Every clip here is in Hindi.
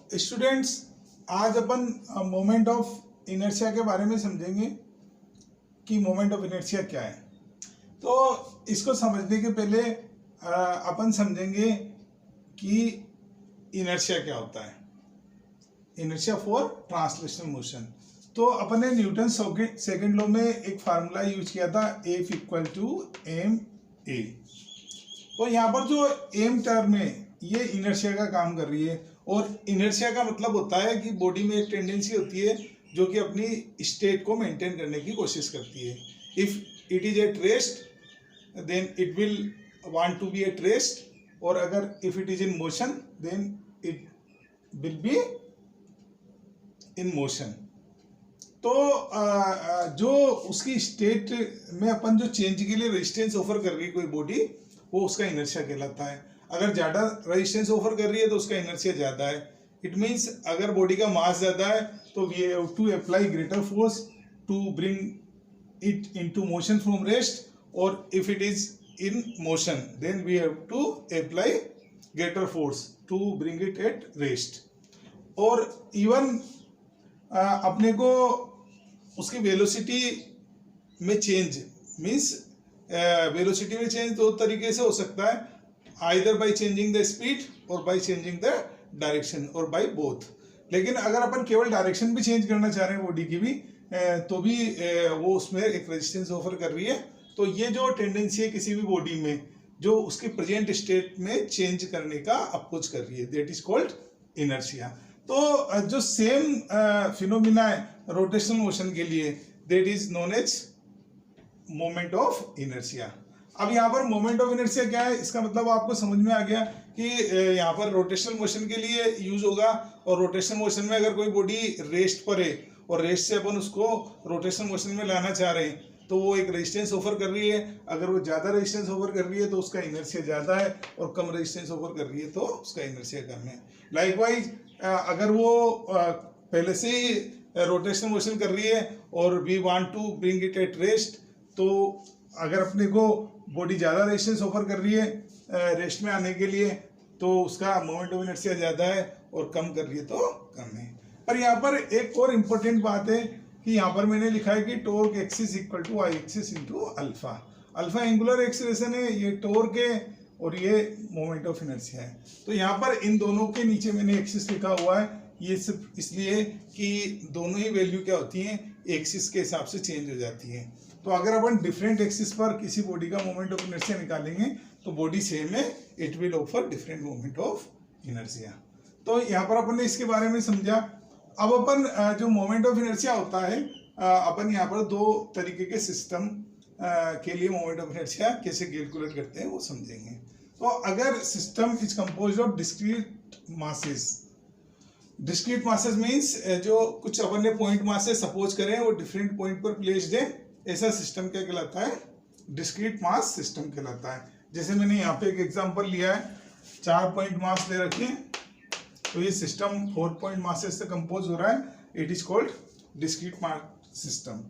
स्टूडेंट्स, आज अपन मोमेंट ऑफ इनर्शिया के बारे में समझेंगे कि मोमेंट ऑफ इनर्शिया क्या है। तो इसको समझने के पहले अपन समझेंगे कि इनर्शिया क्या होता है। Inertia for translational motion. तो अपन ने न्यूटन सेकंड लॉ में एक फार्मूला यूज किया था, F equal to M A. तो यहाँ पर जो एम टर्म है ये इनर्शिया का काम कर रही है, और इनर्शिया का मतलब होता है कि बॉडी में एक टेंडेंसी होती है जो कि अपनी स्टेट को मेंटेन करने की कोशिश करती है। If it is at rest then it will want to be at rest, और अगर if it is in motion then it will be in motion. तो जो उसकी स्टेट में अपन जो चेंज के लिए रेजिस्टेंस ऑफर कर रही है कोई बॉडी, वो उसका इनर्शिया कहलाता है। अगर ज्यादा रेजिस्टेंस ऑफर कर रही है तो उसका इनर्शिया ज्यादा है। इट मींस अगर बॉडी का मास ज्यादा है तो we have to apply greater force to bring it into motion from rest, और if it is in motion then we have to apply greater force to bring it at rest. और इवन अपने को उसकी वेलोसिटी में चेंज मींस वेलोसिटी में चेंज दो तरीके से हो सकता है, either by changing the speed और बाय चेंजिंग द डायरेक्शन और बाय बोथ। लेकिन अगर अपन केवल डायरेक्शन भी चेंज करना चाह रहे हैं बॉडी की भी, तो भी वो उसमें एक रेजिस्टेंस ऑफर कर रही है। तो ये जो टेंडेंसी है किसी भी बॉडी में जो उसके प्रेजेंट स्टेट में चेंज करने का अप्रोच कर रही है, दैट इज कॉल्ड इनर्शिया। तो जो सेम फिनोमिना है रोटेशनल मोशन के लिए, that is known as moment of inertia. अब यहाँ पर मोमेंट ऑफ इनर्शिया क्या है, इसका मतलब आपको समझ में आ गया कि यहाँ पर रोटेशनल मोशन के लिए यूज होगा। और रोटेशनल मोशन में अगर कोई बॉडी रेस्ट पर है और रेस्ट से अपन उसको रोटेशनल मोशन में लाना चाह रहे हैं तो वो एक रेजिस्टेंस ऑफर कर रही है। अगर वो ज्यादा रेजिस्टेंस ऑफर कर रही है तो उसका इनर्शिया ज्यादा है, और कम रेजिस्टेंस ऑफर कर रही है तो उसका इनर्शिया कम है। लाइकवाइज अगर वो पहले से ही रोटेशनल मोशन कर रही है और we want to bring it at rest, तो अगर अपने को बॉडी ज़्यादा रेजिस्टेंस ऑफर कर रही है रेस्ट में आने के लिए तो उसका मोमेंट ऑफ इनर्शिया ज़्यादा है, और कम कर रही है तो कम है। पर यहाँ पर एक और इम्पोर्टेंट बात है कि यहाँ पर मैंने लिखा है कि torque axis equal to I axis into alpha. Alpha angular acceleration है, ये टॉर्क है, और ये मोमेंट ऑफ इनर्शिया है। तो यहाँ पर इन दोनों के नीचे मैंने एक्सिस लिखा हुआ है, ये सिर्फ इसलिए कि दोनों ही वैल्यू क्या होती हैं, एक्सिस के हिसाब से चेंज हो जाती है। तो अगर अपन डिफरेंट एक्सिस पर किसी बॉडी का मोमेंट ऑफ इनर्शिया निकालेंगे तो बॉडी सेम है, it will offer different moment of inertia. तो यहाँ पर अपन ने इसके बारे में समझा। अब अपन जो मोमेंट ऑफ इनर्शिया होता है, अपन यहाँ पर दो तरीके के सिस्टम के लिए मोमेंट ऑफ इनर्शिया कैसे कैलकुलेट करते हैं वो समझेंगे। तो अगर system is composed of discrete masses, discrete masses means जो कुछ अपन ने पॉइंट मासेस सपोज करें वो डिफरेंट पॉइंट पर प्लेस्ड है, ऐसा सिस्टम क्या कहलाता है, डिस्क्रीट मास सिस्टम कहलाता है। जैसे मैंने यहाँ पे एक एग्जांपल लिया है, 4 पॉइंट मास ले रखे हैं, तो ये सिस्टम 4 पॉइंट मासेस से कंपोज हो रहा है, it is called discrete mass system.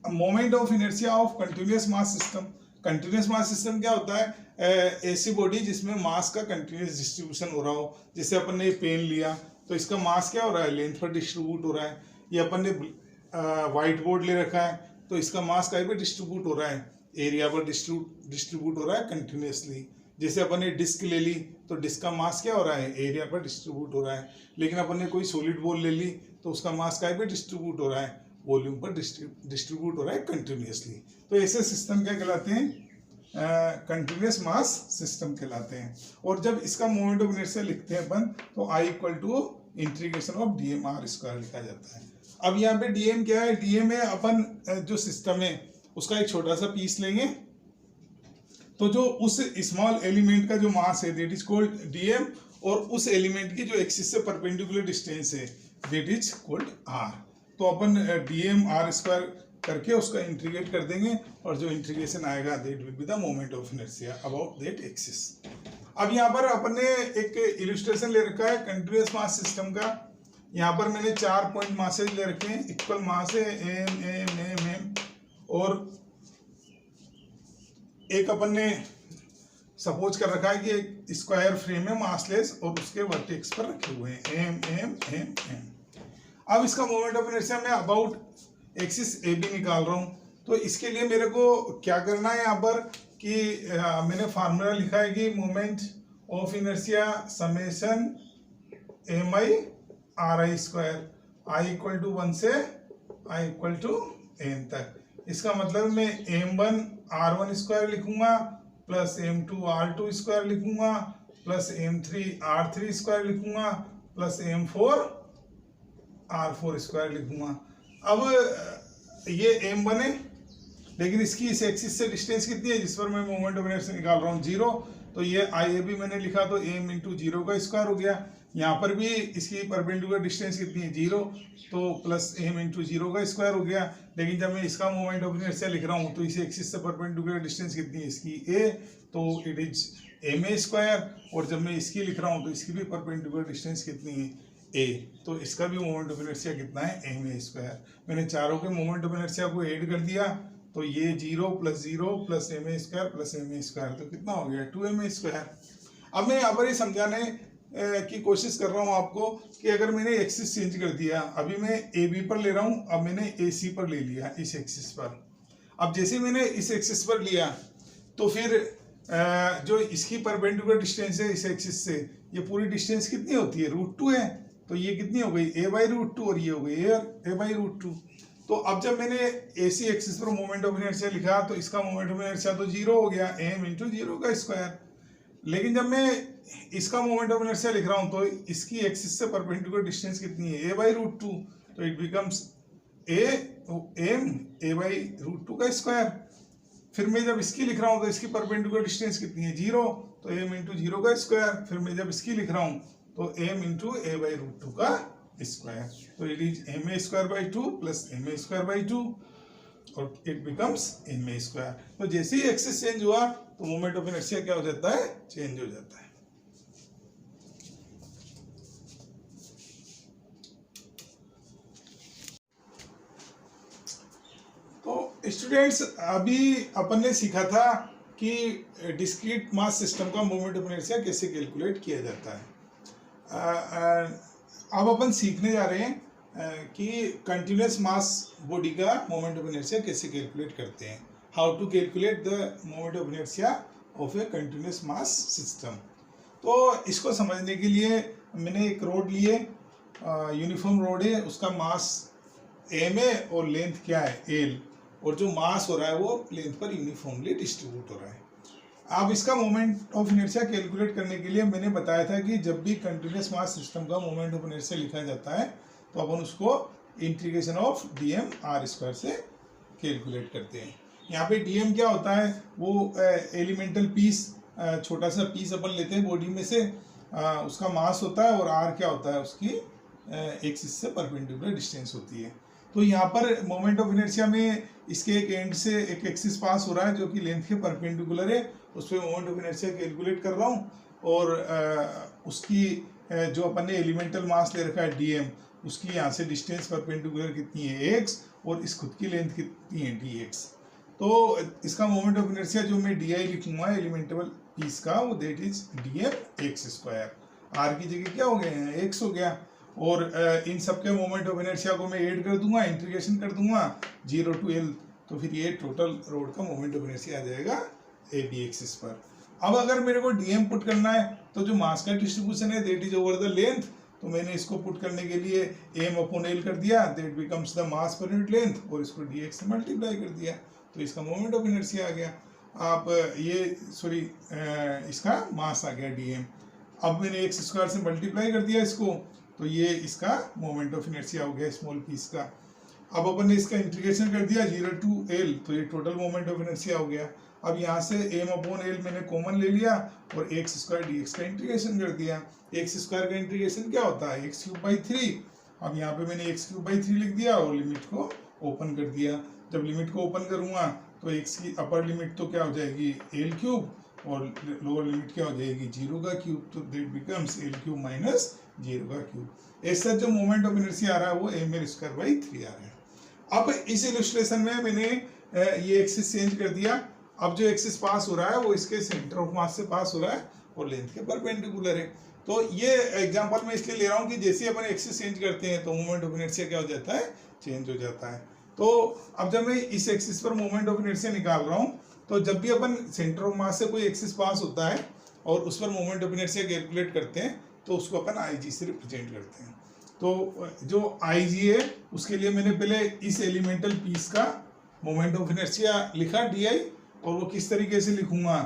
Moment of inertia of continuous mass system. Continuous mass system क्या होता है, ऐसी बॉडी जिसमें मास का कंटिन्यूअस डिस्ट्रीब्यूशन हो रहा हो। जैसे अपन ने पेन लिया तो इसका मास क्या हो रहा है, लेंथ पर डिस्ट्रीब्यूट हो रहा है। ये अपन ने व्हाइट बोर्ड ले रखा है तो इसका मास कहीं पे डिस्ट्रीब्यूट हो रहा है, एरिया पर डिस्ट्रीब्यूट हो रहा है कंटिन्यूअसली। जैसे अपन ने डिस्क ले ली तो डिस्क का मास क्या हो रहा है, एरिया पर डिस्ट्रीब्यूट हो रहा है। लेकिन अपन ने कोई सॉलिड बॉल ले ली तो उसका मास कहीं पे डिस्ट्रीब्यूट हो रहा है, वॉल्यूम पर डिस्ट्रीब्यूट हो रहा है कंटिन्यूअसली। तो ऐसे सिस्टम क्या कहलाते हैं, कंटिन्यूअस मास सिस्टम कहलाते हैं। और जब इसका मोमेंट ऑफ इनर्शिया लिखते हैं अपन तो I equal to integration of dm r square लिखा जाता है। अब यहाँ पे डीएम क्या है, डीएम है अपन जो सिस्टम है उसका एक छोटा सा पीस लेंगे, तो जो उस स्मॉल एलिमेंट का जो मास है दैट इज कॉल्ड डीएम, और उस एलिमेंट की जो एक्सिस से परपेंडिकुलर डिस्टेंस है दैट इज कॉल्ड आर। तो अपन डीएम आर स्क्वायर करके उसका इंटीग्रेट कर देंगे, और जो इंटीग्रेशन आएगा that will be the moment of inertia about that axis. अब यहाँ पर अपन ने एक इलस्ट्रेशन ले रखा है कंटिन्यूअस मास सिस्टम का। यहाँ पर मैंने 4 पॉइंट मासेज ले रखे हैं, इक्वल मास है एम एम एम एम, और एक अपन ने सपोज कर रखा है कि एक स्क्वायर फ्रेम है मासलेस और उसके वर्टेक्स पर रखे हुए हैं एम एम एम एम। अब इसका मोमेंट ऑफ इनर्शिया मैं अबाउट एक्सिस ए बी निकाल रहा हूँ। तो इसके लिए मेरे को क्या करना है यहाँ पर कि मैंने फार्मूला लिखा है कि moment of inertia summation M I R I square, I equal to 1 से आई इक्वल टू एन तक। इसका मतलब मैं m1 r1 स्क्वायर लिखूंगा प्लस m2 r2 स्क्वायर लिखूंगा प्लस m3 r3 स्क्वायर लिखूंगा प्लस m4 r4 स्क्वायर लिखूंगा। अब ये m1 है, लेकिन इसकी इस एक्सिस से डिस्टेंस कितनी है जिस पर मैं मोमेंट ऑफ इनर्शिया निकाल रहा हूँ, 0। तो ये आई ए बी मैंने लिखा तो m इंटू 0 का स्क्वायर हो गया। यहाँ पर भी इसकी परपेंडिकुलर डिस्टेंस कितनी है, 0, तो प्लस m इंटू 0 का स्क्वायर हो गया। लेकिन जब मैं इसका मोमेंट ऑफ इनर्शिया लिख रहा हूँ तो इस एक्सिस से परपेंडिकुलर डिस्टेंस कितनी है इसकी, a, तो it is M A square. और जब मैं इसकी लिख रहा हूँ तो इसकी भी परपेंडिकुलर डिस्टेंस कितनी है, a, तो इसका भी मोमेंट ऑफ इनर्शिया कितना है, एम ए स्क्वायर। मैंने चारों के मोमेंट ऑफ इनर्शिया को ऐड कर दिया तो ये 0 plus M A square plus M A square, तो कितना हो गया 2m स्क्वायर। अब मैं यहाँ पर ही समझाने की कोशिश कर रहा हूँ आपको कि अगर मैंने एक्सिस चेंज कर दिया, अभी मैं ए बी पर ले रहा हूँ, अब मैंने ए सी पर ले लिया इस एक्सिस पर। अब जैसे मैंने इस एक्सिस पर लिया तो फिर जो इसकी परपेंडिकुलर डिस्टेंस है इस एक्सिस से, ये पूरी डिस्टेंस कितनी होती है, √2 है। तो ये कितनी हो गई, a/√2 और ये हो गई a/√2। तो अब जब मैंने AC एक्सिस पर मोमेंट ऑफ इनर्शिया लिखा तो इसका मोमेंट ऑफ इनर्शिया तो 0 हो गया, m इंटू 0 का स्क्वायर। लेकिन जब मैं इसका मोमेंट ऑफ इनर्शिया लिख रहा हूँ तो इसकी एक्सिस से परपेंडिकुलर डिस्टेंस कितनी है, a/√2, तो इट बिकम्स m a/√2 का स्क्वायर। फिर मैं जब इसकी लिख रहा हूँ तो इसकी परपेंडिकुलर डिस्टेंस कितनी है, 0, तो m इंटू 0 का स्क्वायर। फिर मैं जब इसकी लिख रहा हूँ तो m इंटू a/√2 का स्क्वायर, तो it is ma² plus ma² और इट बिकम्स ma²। तो जैसे ही एक्सिस चेंज हुआ तो मोमेंट ऑफ इनर्शिया क्या हो जाता है, चेंज हो जाता है। तो स्टूडेंट्स, अभी अपन ने सीखा था कि डिस्क्रीट मास सिस्टम का मोमेंट ऑफ इनर्शिया कैसे कैलकुलेट किया जाता है। अब अपन सीखने जा रहे हैं कि कंटिन्यूअस मास बॉडी का मोमेंट ऑफ इनर्शिया कैसे कैलकुलेट करते हैं, how to calculate the moment of inertia of a continuous mass system. तो इसको समझने के लिए मैंने एक रोड लिए, यूनिफॉर्म रोड है, उसका मास m है और लेंथ क्या है, l, और जो मास हो रहा है वो लेंथ पर यूनिफॉर्मली डिस्ट्रीब्यूट हो रहा है। अब इसका मोमेंट ऑफ इनर्शिया कैलकुलेट करने के लिए मैंने बताया था कि जब भी कंटिन्यूअस मास सिस्टम का मोमेंट ऑफ इनर्शिया लिखा जाता है तो अपन उसको इंटीग्रेशन ऑफ dm/r² से कैलकुलेट करते हैं। यहाँ पे dm क्या होता है, वो एलिमेंटल पीस, छोटा सा पीस अपन लेते हैं बॉडी में से, उसका मास होता है, और r क्या होता है, उसकी एक्सिस से परपेंडिकुलर डिस्टेंस होती है। तो यहाँ पर मोमेंट ऑफ इनर्शिया में इसके एक एंड से एक एक्सिस पास हो रहा है जो कि लेंथ के परपेंडिकुलर है, उस पर मोमेंट ऑफ इनर्शिया कैलकुलेट कर रहा हूँ। और उसकी जो अपन ने एलिमेंटल मास ले रखा है dm, उसकी यहाँ से डिस्टेंस परपेंडिकुलर कितनी है, x, और इस खुद की लेंथ कितनी है, dx। तो इसका मोमेंट ऑफ इनर्शिया जो मैं di लिखूंगा एलिमेंटल पीस का, वो दैट इज dm(x²). r की जगह क्या हो गया, x हो गया। और इन सब के मोमेंट ऑफ इनर्शिया को मैं ऐड कर दूंगा, इंटीग्रेशन कर दूंगा 0 to l, तो फिर ये टोटल रोड का मोमेंट ऑफ इनर्शिया आ जाएगा ए बी एक्सिस पर। अब अगर मेरे को dm पुट करना है तो जो मास का डिस्ट्रीब्यूशन है that is over the length, तो मैंने इसको पुट करने के लिए m/l कर दिया, that becomes the mass per unit length, और इसको dx से मल्टीप्लाई कर दिया, तो इसका मोमेंट ऑफ इनर्शिया आ गया। आप इसका मास आ गया dm। अब मैंने x² से मल्टीप्लाई कर दिया इसको, तो ये इसका मोमेंट ऑफ इनर्शिया हो गया स्मॉल पीस का। अब अपन ने इसका इंटीग्रेशन कर दिया 0 to l, तो ये टोटल मोमेंट ऑफ इनर्शिया हो गया। अब यहाँ से m/l मैंने कॉमन ले लिया और x² dx का इंटीग्रेशन कर दिया। x² का इंटीग्रेशन क्या होता है, x³/3। अब यहाँ पे मैंने x³/3 लिख दिया और लिमिट को ओपन कर दिया। जब लिमिट को ओपन करूँगा तो x की अपर लिमिट तो क्या हो जाएगी, l³ और लोअर लिमिट क्या हो जाएगी, 0 का क्यूब, तो दैट बिकम्स l³ माइनस 0 का क्यूब। ऐसा जो मोमेंट ऑफ इनर्शिया आ रहा है वो ml²/3 आ रहा है। अब इस इलस्ट्रेशन में मैंने ये एक्सिस चेंज कर दिया। अब जो एक्सिस पास हो रहा है वो इसके सेंटर ऑफ मास से पास हो रहा है और लेंथ के परपेंडिकुलर है। तो ये एग्जांपल मैं इसलिए ले रहा हूँ कि जैसे अपन एक्सिस चेंज करते हैं तो मोमेंट ऑफ इनर्शिया क्या हो जाता है, चेंज हो जाता है। तो अब जब मैं इस एक्सिस पर मोमेंट ऑफ इनर्शिया निकाल रहा हूँ, तो जब भी अपन सेंटर ऑफ मास से कोई एक्सिस पास होता है और उस पर मोमेंट ऑफ इनर्शिया कैलकुलेट करते हैं तो उसको अपन IG से रिप्रेजेंट करते हैं। तो जो IG है उसके लिए मैंने पहले इस एलिमेंटल पीस का मोमेंट ऑफ इनर्शिया लिखा DI, और वो किस तरीके से लिखूंगा,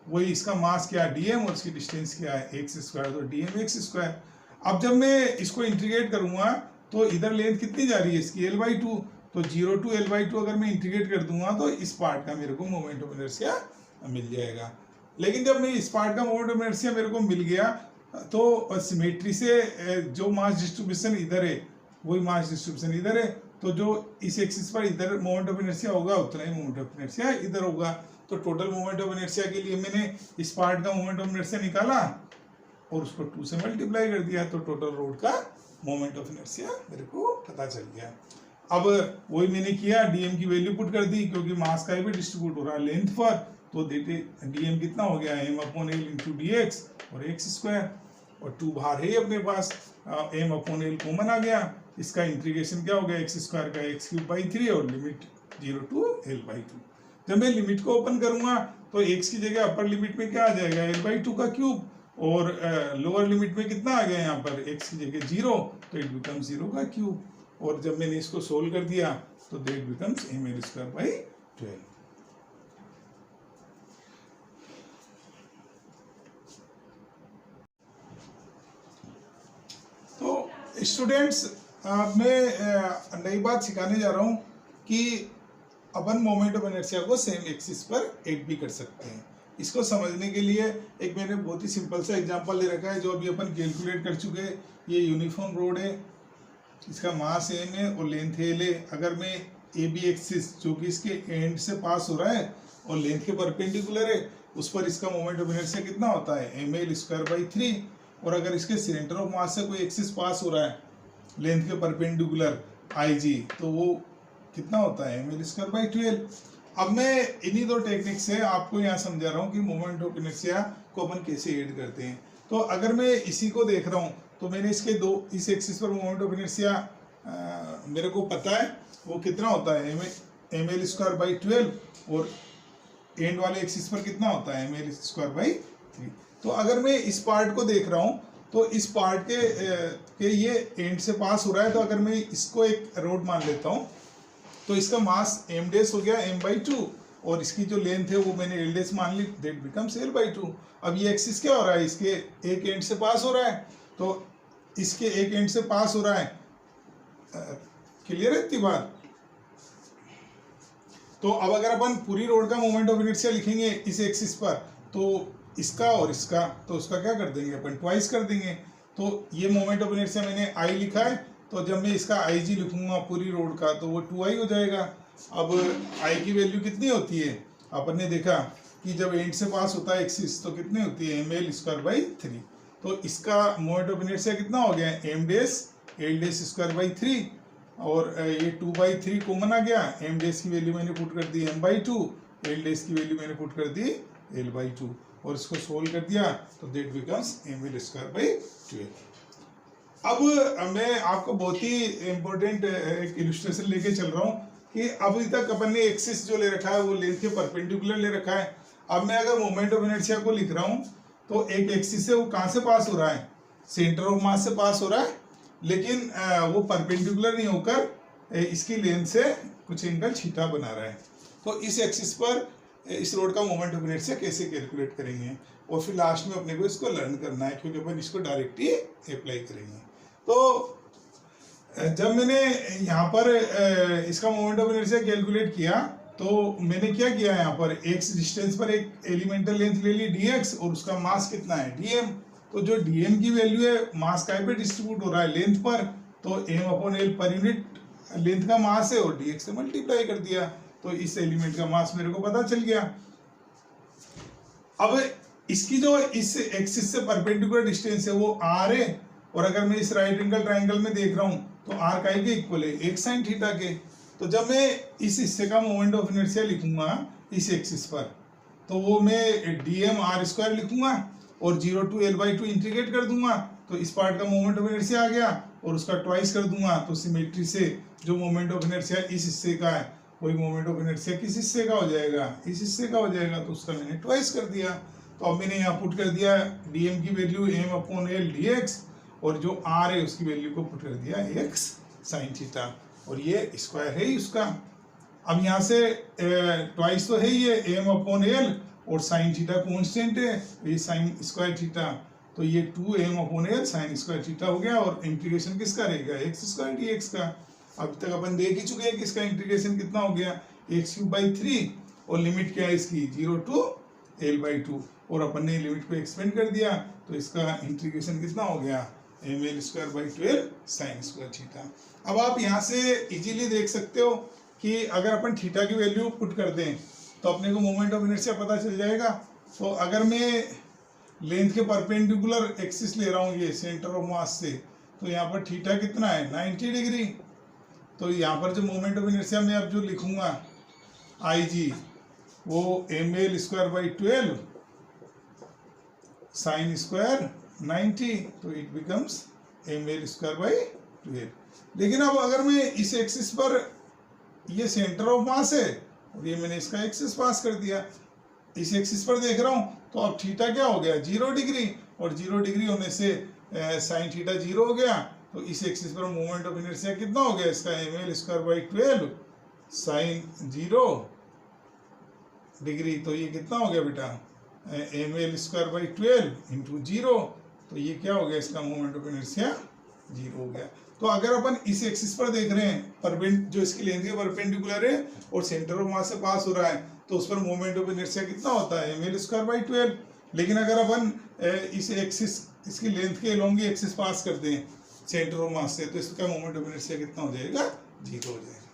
वही इसका मास क्या DM और इसकी डिस्टेंस क्या है x स्क्वायर, तो DM x स्क्वायर। अब जब मैं इसको इंटीग्रेट करूंगा तो इधर लेंथ कितनी जा रही है इसकी L/2, तो 0 to L/2 अगर मैं इंटीग्रेट कर दूंगा तो इस पार्ट का मेरे को मोमेंट ऑफ इनर्शिया मिल जाएगा। लेकिन जब मैं इस पार्ट का मोमेंट ऑफ इनर्शिया मेरे को मिल गया तो सिमेट्री से जो मास डिस्ट्रीब्यूशन इधर है वही मास डिस्ट्रीब्यूशन इधर है, तो जो इस एक्सिस पर इधर मोमेंट ऑफ इनर्शिया होगा उतना ही मोमेंट ऑफ इनर्शिया इधर होगा। तो टोटल मोमेंट ऑफ इनर्शिया के लिए मैंने इस पार्ट का मोमेंट ऑफ इनर्शिया निकाला और उसको 2 से मल्टीप्लाई कर दिया, तो टोटल रोड का मोमेंट ऑफ इनर्शिया मेरे को पता चल गया। अब वही मैंने किया, डीएम की वैल्यू पुट कर दी क्योंकि मास का भी डिस्ट्रीब्यूट हो रहा है लेंथ पर, तो डीएम कितना हो गया m/l इंटू dx और x स्क्वायर, और 2 बाहर है अपने पास, m/l कॉमन आ गया, इसका इंटीग्रेशन क्या हो गया x स्क्वायर का x³ 3 और लिमिट 0 to L/2। जब मैं लिमिट को ओपन करूंगा तो x की जगह अपर लिमिट में क्या आ जाएगा L/2 का क्यूब, और लोअर लिमिट में कितना आ गया यहाँ पर x की जगह 0, तो इट बिकम्स 0 का क्यूब, और जब मैंने इसको सोल्व कर दिया तो दैट बिकम्स mL²/12। तो स्टूडेंट्स मैं नई बात सिखाने जा रहा हूँ कि अपन मोमेंट ऑफ इनर्शिया को सेम एक्सिस पर ऐड भी कर सकते हैं। इसको समझने के लिए एक मैंने बहुत ही सिंपल सा एग्जांपल ले रखा है जो अभी अपन कैलकुलेट कर चुके हैं। ये यूनिफॉर्म रोड है, इसका मास m है और लेंथ L है। अगर मैं AB एक्सिस जो कि इसके एंड से पास हो रहा है और लेंथ के परपेंडिकुलर है, उस पर इसका मोमेंट ऑफ इनर्शिया कितना होता है mL²/3, और अगर इसके सेंटर ऑफ मास से कोई एक्सिस पास हो रहा है लेंथ के परपेंडिकुलर IG, तो वो कितना होता है mL²/12। अब मैं इन्हीं दो टेक्निक से आपको यहाँ समझा रहा हूँ कि मोमेंट ऑफ इनर्शिया को अपन कैसे ऐड करते हैं। तो अगर मैं इसी को देख रहा हूँ तो मैंने इसके इस एक्सिस पर मोमेंट ऑफ इनर्शिया मेरे को पता है वो कितना होता है mL²/12, और एंड वाले एक्सिस पर कितना होता है mL²/3। तो अगर मैं इस पार्ट को देख रहा हूँ तो इस पार्ट के ये एंड से पास हो रहा है, तो अगर मैं इसको एक रोड मान लेता हूँ तो इसका मास m डैश हो गया m/2, और इसकी जो लेंथ है वो मैंने l डैश मान ली, दैट बिकम्स L/2। अब ये एक्सिस क्या हो रहा है, इसके एक एंड से पास हो रहा है, तो इसके एक एंड से पास हो रहा है। क्लियर है इतनी बात? तो अब अगर अपन पूरी रोड का मोमेंट ऑफ इनर्शिया लिखेंगे इस एक्सिस पर, तो इसका और इसका, तो उसका क्या कर देंगे अपन, ट्वाइस कर देंगे। तो ये मोमेंट ऑफ इनर्शिया मैंने I लिखा है, तो जब मैं इसका IG लिखूंगा पूरी रोड का तो वो 2I हो जाएगा। अब I की वैल्यू कितनी होती है, अपन ने देखा कि जब एंड से पास होता है एक्सिस तो कितनी होती है mL²/3, तो इसका मोमेंट ऑफ इनर्शिया कितना हो गया m डैश L डैश स्क्वायर/3, और ये 2/3 कॉमन आ गया, m डैश की वैल्यू मैंने पुट कर दी m/2, L डैश की वैल्यू मैंने पुट कर दी L/2, और इसको सोल्व कर दिया तो दैट बिकम्स mL²/12। अब मैं आपको बहुत ही इम्पोर्टेंट एक इलस्ट्रेशन लेके चल रहा हूँ कि अभी तक अपन ने एक्सिस जो ले रखा है वो लेंथ के परपेंडिकुलर ले रखा है। अब मैं अगर मोमेंट ऑफ इनर्शिया को लिख रहा हूँ तो एक एक्सिस है वो कहाँ से पास हो रहा है, सेंटर ऑफ मास से पास हो रहा है, लेकिन वो परपेंडिकुलर नहीं होकर इसकी लेंथ से कुछ एंगल थीटा बना रहा है। तो इस एक्सिस पर इस रोड का मोमेंट ऑफ इनर्शिया कैसे कैलकुलेट करेंगे, और फिर लास्ट में अपने को इसको लर्न करना है क्योंकि अपन इसको डायरेक्ट ही अप्लाई करेंगे। तो जब मैंने यहाँ पर इसका मोमेंट ऑफ इनर्शिया कैलकुलेट किया तो मैंने क्या किया, यहाँ पर x डिस्टेंस पर एक एलिमेंटल लेंथ ले ली dx, और उसका मास कितना है dm। तो जो dm की वैल्यू है मास का पे डिस्ट्रीब्यूट हो रहा है लेंथ पर, तो m/l पर यूनिट लेंथ का मास है और dx से मल्टीप्लाई कर दिया, तो इस एलिमेंट का मास मेरे को पता चल गया। अब इसकी जो इस एक्सिस से परपेंडिकुलर डिस्टेंस है वो r है, और अगर मैं इस राइट एंगल ट्राइंगल में देख रहा हूँ तो r का के इक्वल है 1 sin थीटा के। तो जब मैं इस हिस्से का मोमेंट ऑफ इनर्शिया लिखूंगा इस एक्सिस पर, तो वो मैं dm r स्क्वायर लिखूंगा और 0 टू l/2 इंटीग्रेट कर दूंगा, तो इस पार्ट का मोमेंट ऑफ इनर्शिया आ गया और उसका ट्वाइस कर दूंगा, तो सिमेट्री से जो मोमेंट ऑफ इनर्शिया इस हिस्से का है वही मोमेंट ऑफ इनर्शिया किस हिस्से का हो जाएगा, इस हिस्से का हो जाएगा, तो उसका मैंने ट्वाइस कर दिया। तो अब मैंने यहाँ पुट कर दिया dm की वैल्यू m/l dx और जो r है उसकी वैल्यू को पुट कर दिया x sin थीटा, और ये स्क्वायर है ही उसका। अब यहाँ से ट्वाइस तो है ही है m/l और साइन थीटा कॉन्स्टेंट है, ये साइन स्क्वायर थीटा, तो ये 2m/l साइन स्क्वायर थीटा हो गया, और इंटीग्रेशन किसका रहेगा x स्क्वायर dx का। अब तक अपन देख ही चुके हैं कि इसका इंटीग्रेशन कितना हो गया x³ और लिमिट क्या है इसकी 0 टू l/2, और अपन ने लिमिट को एक्सपेंड कर दिया, तो इसका इंटीग्रेशन कितना हो गया ml²/12 साइन स्क्वायर थीटा। अब आप यहाँ से इजीली देख सकते हो कि अगर अपन थीटा की वैल्यू पुट कर दें तो अपने को मोमेंट ऑफ इनर्शिया पता चल जाएगा। तो अगर मैं लेंथ के परपेंडिकुलर एक्सिस ले रहा हूँ ये सेंटर ऑफ मास से, तो यहाँ पर थीटा कितना है 90 डिग्री, तो यहाँ पर जो मोमेंट ऑफ इनर्शिया में अब जो लिखूंगा IG वो ml²/12 साइन स्क्वायर 90, तो इट बिकम्स ml²/12। लेकिन अब अगर मैं इस एक्सिस पर, ये सेंटर ऑफ मास है और ये मैंने इसका एक्सिस पास कर दिया, इस एक्सिस पर देख रहा हूँ, तो अब थीटा क्या हो गया 0 डिग्री, और 0 डिग्री होने से साइन थीटा 0 हो गया, तो इस एक्सिस पर मोमेंट ऑफ इनर्शिया कितना हो गया इसका ml²/12 साइन 0 डिग्री, तो ये कितना हो गया बेटा ml²/12 इंटू 0, तो ये क्या हो गया इसका मोमेंट ऑफ इनर्शिया 0 हो गया। तो अगर अपन इस एक्सिस पर देख रहे हैं जो इसकी लेंथ के परपेंडिकुलर है और सेंटर ऑफ मास से पास हो रहा है, तो उस पर मोमेंट ऑफ इनर्शिया कितना होता है ml²/12। लेकिन अगर अपन इस एक्सिस, इसकी लेंथ के अलोंग ही एक्सिस पास कर दें सेंटर ऑफ मास से, तो इसका मोमेंट ऑफ इनर्शिया कितना हो जाएगा 0 हो जाएगा।